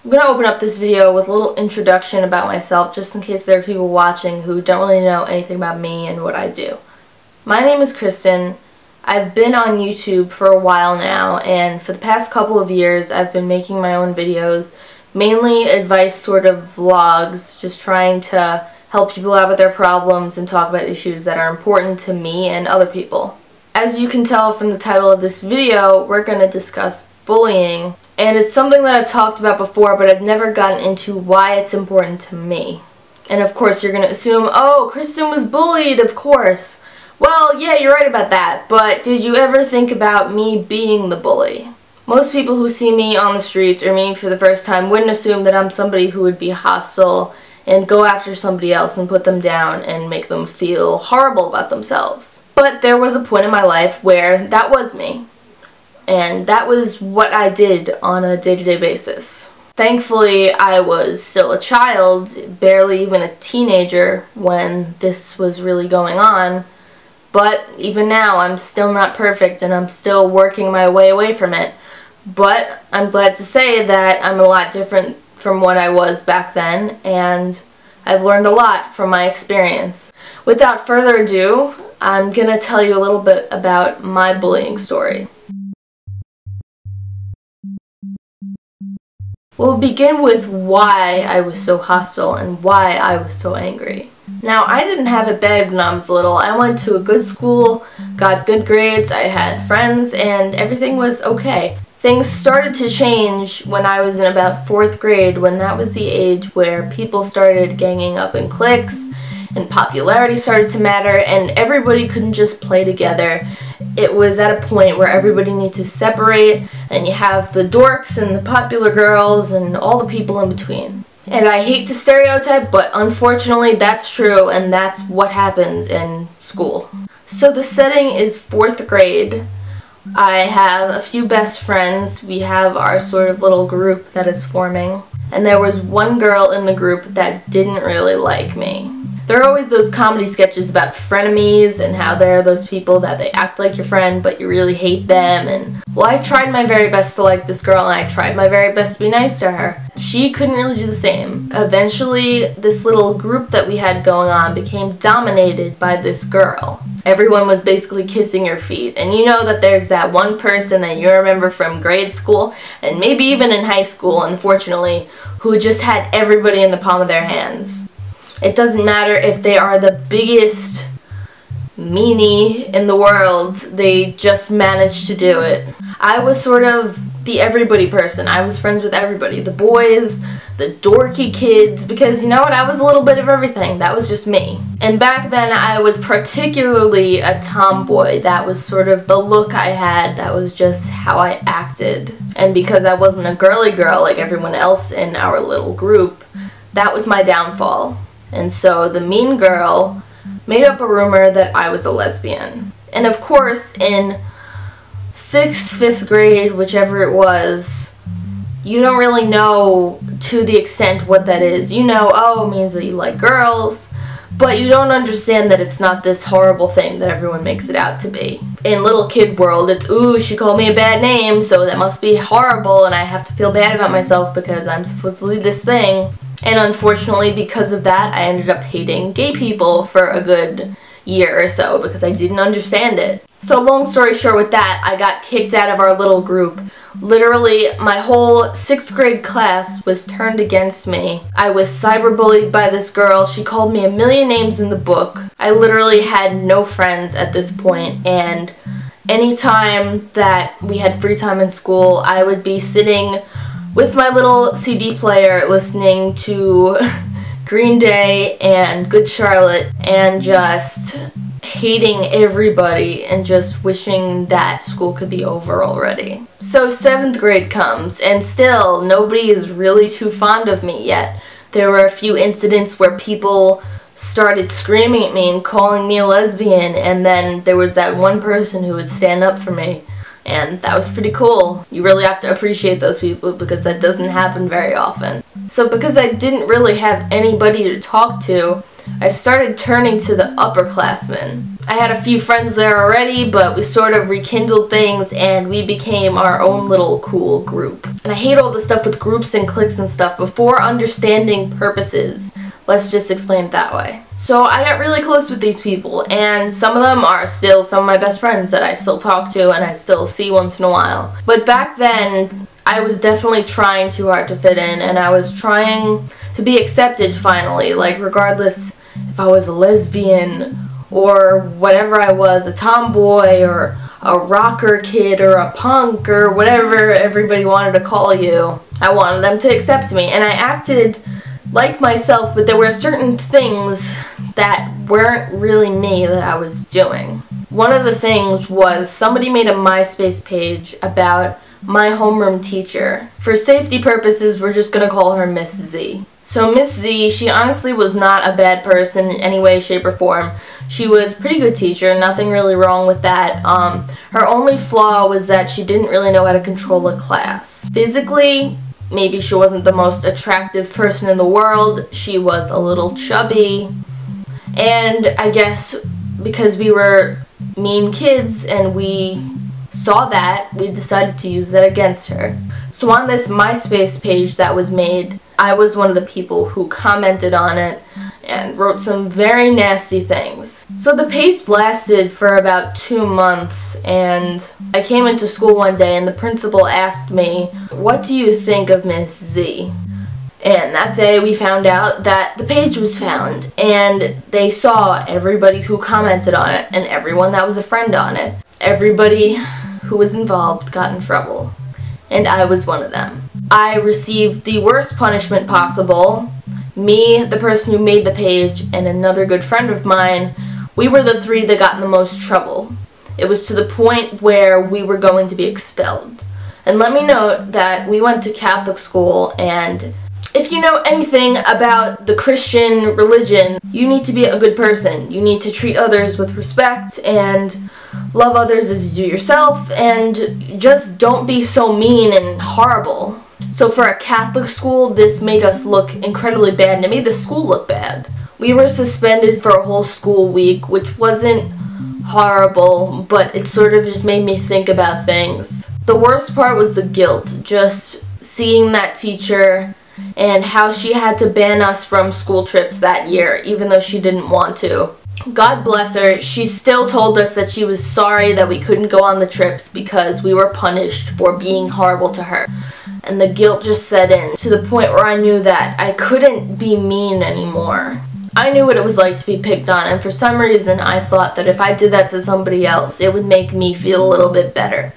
I'm going to open up this video with a little introduction about myself, just in case there are people watching who don't really know anything about me and what I do. My name is Kristen. I've been on YouTube for a while now, and for the past couple of years I've been making my own videos, mainly advice sort of vlogs, just trying to help people out with their problems and talk about issues that are important to me and other people. As you can tell from the title of this video, we're going to discuss bullying. And it's something that I've talked about before, but I've never gotten into why it's important to me. And of course you're going to assume, oh, Kristen was bullied, of course. Well, yeah, you're right about that, but did you ever think about me being the bully? Most people who see me on the streets or me for the first time wouldn't assume that I'm somebody who would be hostile and go after somebody else and put them down and make them feel horrible about themselves. But there was a point in my life where that was me. And that was what I did on a day-to-day basis. Thankfully, I was still a child, barely even a teenager when this was really going on. But even now, I'm still not perfect and I'm still working my way away from it. But I'm glad to say that I'm a lot different from what I was back then, and I've learned a lot from my experience. Without further ado, I'm gonna tell you a little bit about my bullying story. We'll begin with why I was so hostile and why I was so angry. Now, I didn't have it bad when I was little. I went to a good school, got good grades, I had friends, and everything was okay. Things started to change when I was in about 4th grade, when that was the age where people started ganging up in cliques, and popularity started to matter, and everybody couldn't just play together. It was at a point where everybody needed to separate, and you have the dorks and the popular girls and all the people in between. And I hate to stereotype, but unfortunately that's true, and that's what happens in school. So the setting is 4th grade. I have a few best friends. We have our sort of little group that is forming. And there was one girl in the group that didn't really like me. There are always those comedy sketches about frenemies and how there are those people that they act like your friend but you really hate them, and well, I tried my very best to like this girl and I tried my very best to be nice to her. She couldn't really do the same. Eventually, this little group that we had going on became dominated by this girl. Everyone was basically kissing her feet, and you know that there's that one person that you remember from grade school and maybe even in high school, unfortunately, who just had everybody in the palm of their hands. It doesn't matter if they are the biggest meanie in the world, they just managed to do it. I was sort of the everybody person. I was friends with everybody. The boys, the dorky kids, because you know what, I was a little bit of everything. That was just me. And back then I was particularly a tomboy. That was sort of the look I had. That was just how I acted. And because I wasn't a girly girl like everyone else in our little group, that was my downfall. And so the mean girl made up a rumor that I was a lesbian. And of course, in 6th, 5th grade, whichever it was, you don't really know to the extent what that is. You know, oh, it means that you like girls, but you don't understand that it's not this horrible thing that everyone makes it out to be. In little kid world, it's, ooh, she called me a bad name, so that must be horrible, and I have to feel bad about myself because I'm supposedly this thing. And unfortunately, because of that, I ended up hating gay people for a good year or so because I didn't understand it. So long story short with that, I got kicked out of our little group. Literally, my whole 6th grade class was turned against me. I was cyberbullied by this girl. She called me a million names in the book. I literally had no friends at this point, and anytime that we had free time in school, I would be sitting with my little CD player listening to Green Day and Good Charlotte and just hating everybody and just wishing that school could be over already. So 7th grade comes, and still nobody is really too fond of me yet. There were a few incidents where people started screaming at me and calling me a lesbian, and then there was that one person who would stand up for me. And that was pretty cool. You really have to appreciate those people because that doesn't happen very often. So because I didn't really have anybody to talk to, I started turning to the upperclassmen. I had a few friends there already, but we sort of rekindled things and we became our own little cool group. And I hate all the stuff with groups and cliques and stuff before understanding purposes. Let's just explain it that way. So I got really close with these people, and some of them are still some of my best friends that I still talk to and I still see once in a while. But back then, I was definitely trying too hard to fit in, and I was trying to be accepted finally, like regardless if I was a lesbian or whatever I was, a tomboy or a rocker kid or a punk or whatever everybody wanted to call you. I wanted them to accept me, and I acted like myself, but there were certain things that weren't really me that I was doing. One of the things was somebody made a MySpace page about my homeroom teacher. For safety purposes, we're just gonna call her Miss Z. So Miss Z, she honestly was not a bad person in any way, shape, or form. She was a pretty good teacher, nothing really wrong with that. Her only flaw was that she didn't really know how to control a class. Physically, maybe she wasn't the most attractive person in the world. She was a little chubby. And I guess because we were mean kids and we saw that, we decided to use that against her. So on this MySpace page that was made, I was one of the people who commented on it and wrote some very nasty things. So the page lasted for about 2 months, and I came into school one day and the principal asked me, "What do you think of Miss Z?" And that day we found out that the page was found, and they saw everybody who commented on it and everyone that was a friend on it. Everybody who was involved got in trouble, and I was one of them. I received the worst punishment possible. Me, the person who made the page, and another good friend of mine, we were the three that got in the most trouble. It was to the point where we were going to be expelled. And let me note that we went to Catholic school, and if you know anything about the Christian religion, you need to be a good person. You need to treat others with respect and love others as you do yourself, and just don't be so mean and horrible. So for a Catholic school, this made us look incredibly bad, and it made the school look bad. We were suspended for a whole school week, which wasn't horrible, but it sort of just made me think about things. The worst part was the guilt, just seeing that teacher and how she had to ban us from school trips that year, even though she didn't want to. God bless her, she still told us that she was sorry that we couldn't go on the trips because we were punished for being horrible to her. And the guilt just set in, to the point where I knew that I couldn't be mean anymore. I knew what it was like to be picked on, and for some reason I thought that if I did that to somebody else, it would make me feel a little bit better.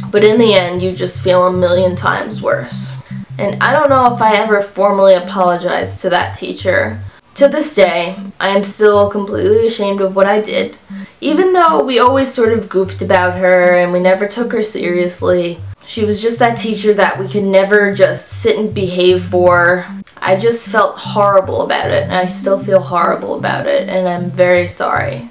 But in the end, you just feel a million times worse. And I don't know if I ever formally apologized to that teacher. To this day, I am still completely ashamed of what I did. Even though we always sort of goofed about her and we never took her seriously, she was just that teacher that we could never just sit and behave for. I just felt horrible about it, and I still feel horrible about it, and I'm very sorry.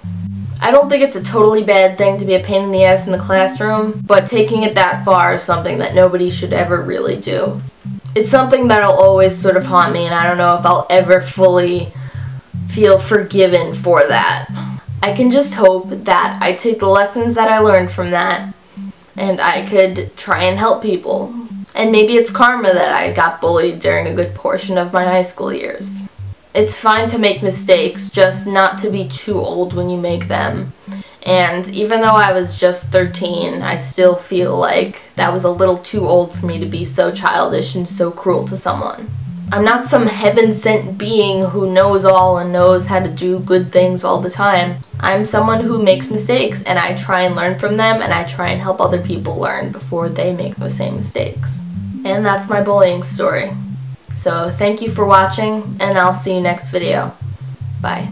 I don't think it's a totally bad thing to be a pain in the ass in the classroom, but taking it that far is something that nobody should ever really do. It's something that'll always sort of haunt me, and I don't know if I'll ever fully feel forgiven for that. I can just hope that I take the lessons that I learned from that, and I could try and help people. And maybe it's karma that I got bullied during a good portion of my high school years. It's fine to make mistakes, just not to be too old when you make them. And even though I was just 13, I still feel like that was a little too old for me to be so childish and so cruel to someone. I'm not some heaven-sent being who knows all and knows how to do good things all the time. I'm someone who makes mistakes, and I try and learn from them, and I try and help other people learn before they make the same mistakes. And that's my bullying story. So thank you for watching, and I'll see you next video. Bye.